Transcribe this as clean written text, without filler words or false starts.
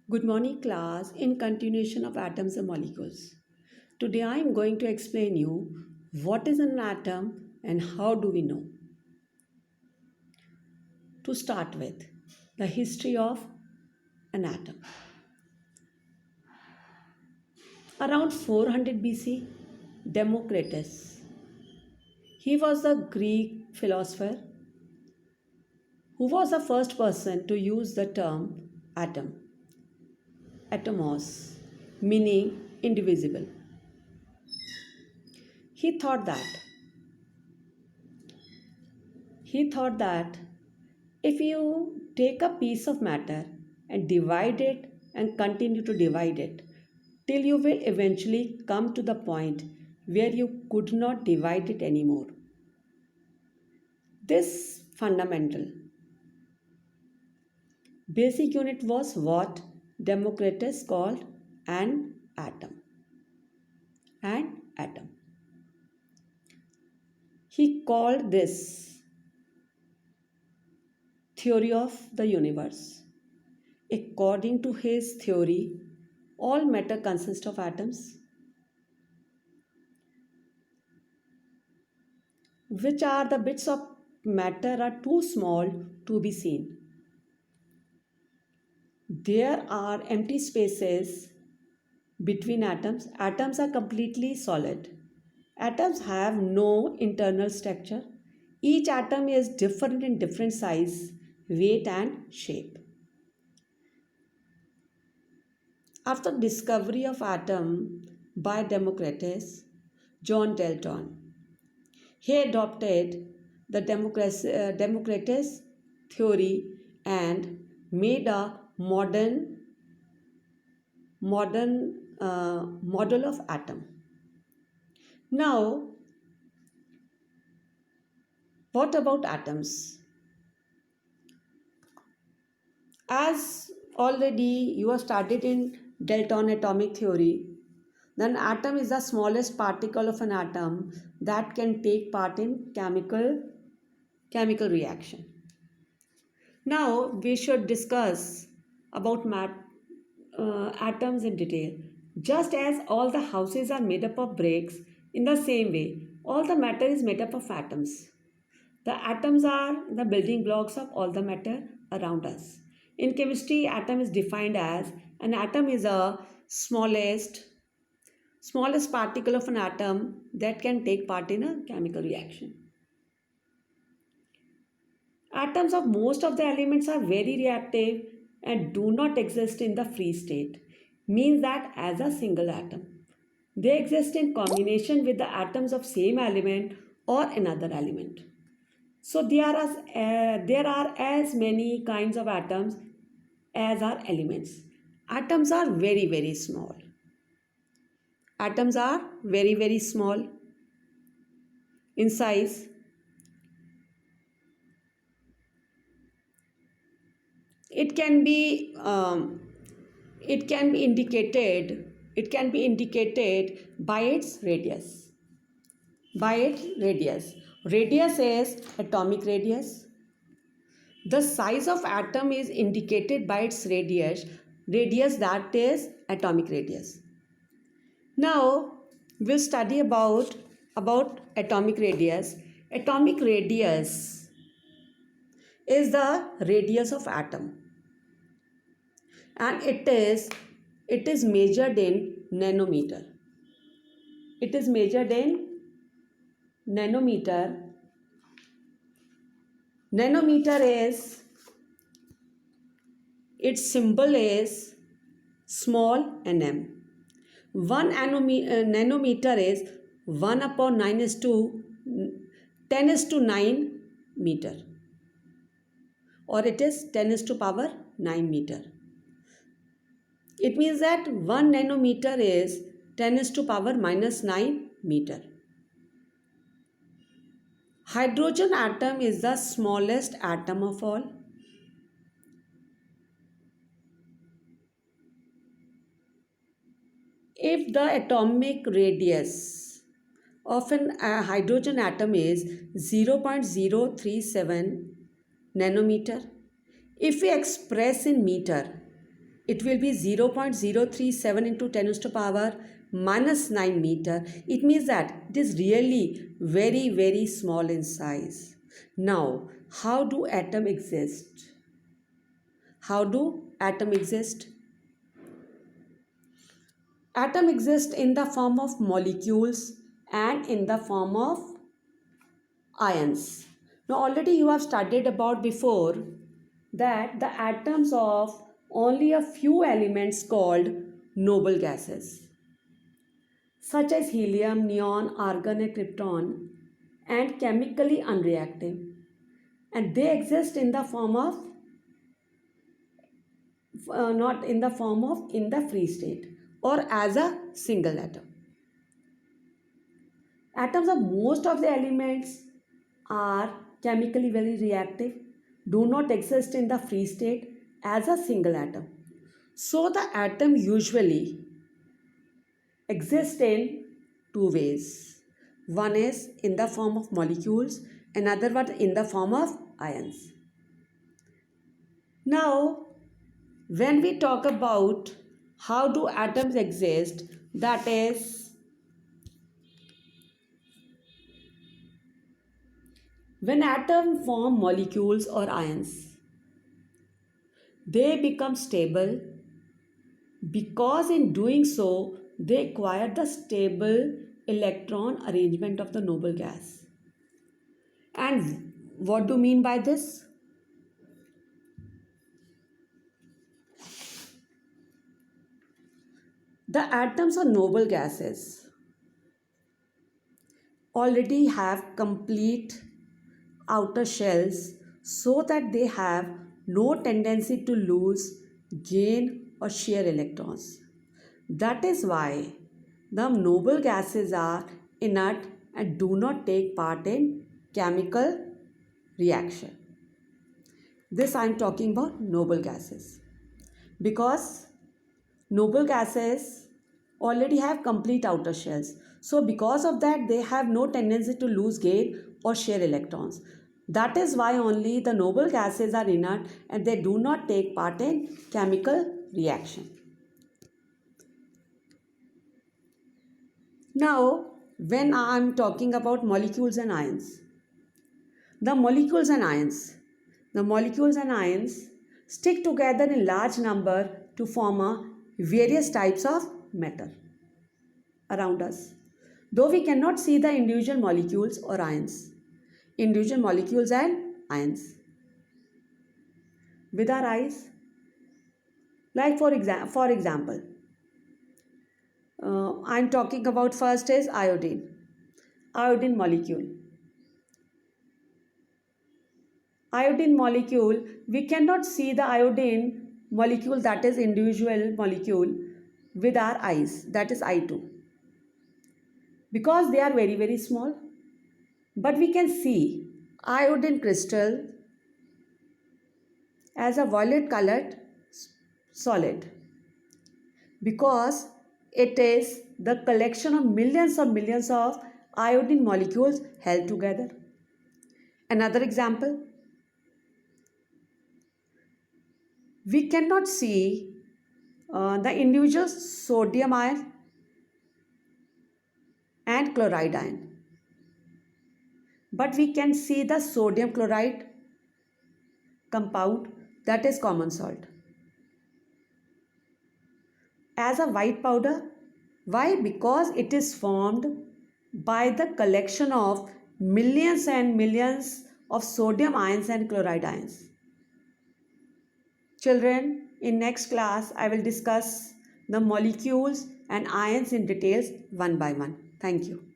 Good morning class, in continuation of atoms and molecules. Today I am going to explain you what is an atom and how do we know. To start with, the history of an atom. Around 400 BC, Democritus. He was a Greek philosopher who was the first person to use the term atom, atomos, meaning indivisible. He thought that he thought that if you take a piece of matter and divide it and continue to divide it till you will eventually come to the point where you could not divide it anymore. This fundamental basic unit was what Democritus called an atom. An atom. He called this theory of the universe. According to his theory, all matter consists of atoms, which are the bits of matter are too small to be seen. There are empty spaces between atoms. Atoms are completely solid. Atoms have no internal structure. Each atom is different in different size, weight and shape. After discovery of atom by Democritus, John Dalton, he adopted the Democritus theory and made a modern model of atom. Now, what about atoms? As already you have studied in Dalton atomic theory, then atom is the smallest particle of an atom that can take part in chemical reaction. Now we should discuss about atoms in detail. Just as all the houses are made up of bricks, in the same way, all the matter is made up of atoms. The atoms are the building blocks of all the matter around us. In chemistry, atom is defined as an atom is a smallest particle of an atom that can take part in a chemical reaction. Atoms of most of the elements are very reactive and do not exist in the free state, means that as a single atom. They exist in combination with the atoms of same element or another element. So there are as many kinds of atoms as are elements. Atoms are very small. Atoms are very small in size. It can be indicated by its radius. By its radius. Radius is atomic radius. The size of atom is indicated by its radius that is atomic radius. Now we'll study about atomic radius. Atomic radius is the radius of atom and it is measured in nanometer. It is measured in nanometer. Nanometer is, its symbol is small nm. 1 nanometer is 1 upon 9 is to 10 is to 9 meter, or it is 10 is to power 9 meter. It means that 1 nanometer is 10 is to power minus 9 meter. Hydrogen atom is the smallest atom of all. If the atomic radius of a hydrogen atom is 0.037 nanometer, if we express in meter, it will be 0.037 into 10 to the power minus 9 meter. It means that it is really very, very small in size. Now, how do atoms exist? How do atoms exist? Atom exists in the form of molecules and in the form of ions. Now already you have studied about before that the atoms of only a few elements called noble gases such as helium, neon, argon and krypton and chemically unreactive, and they exist in the form of not in the form of in the free state or as a single atom. Atoms of most of the elements are chemically very reactive, do not exist in the free state as a single atom. So the atom usually exists in two ways. One is in the form of molecules, another one in the form of ions. Now, when we talk about how do atoms exist, that is, when atoms form molecules or ions, they become stable because in doing so they acquire the stable electron arrangement of the noble gas. And what do you mean by this? The atoms of noble gases already have complete outer shells so that they have no tendency to lose, gain or share electrons. That is why the noble gases are inert and do not take part in chemical reaction. This I am talking about noble gases because noble gases already have complete outer shells. So because of that they have no tendency to lose, gain or share electrons. That is why only the noble gases are inert and they do not take part in chemical reaction. Now, when I am talking about molecules and ions, the molecules and ions stick together in large number to form a various types of matter around us. Though we cannot see the individual molecules or ions, individual molecules and ions with our eyes, like for example, I'm talking about first is iodine molecule. Iodine molecule, we cannot see the iodine molecule, that is individual molecule, with our eyes, that is eye 2, because they are very, very small. But we can see iodine crystal as a violet colored solid because it is the collection of millions of iodine molecules held together. Another example, we cannot see the individual sodium ion and chloride ion, but we can see the sodium chloride compound, that is common salt, as a white powder. Why? Because it is formed by the collection of millions and millions of sodium ions and chloride ions. Children, in next class I will discuss the molecules and ions in details one by one. Thank you.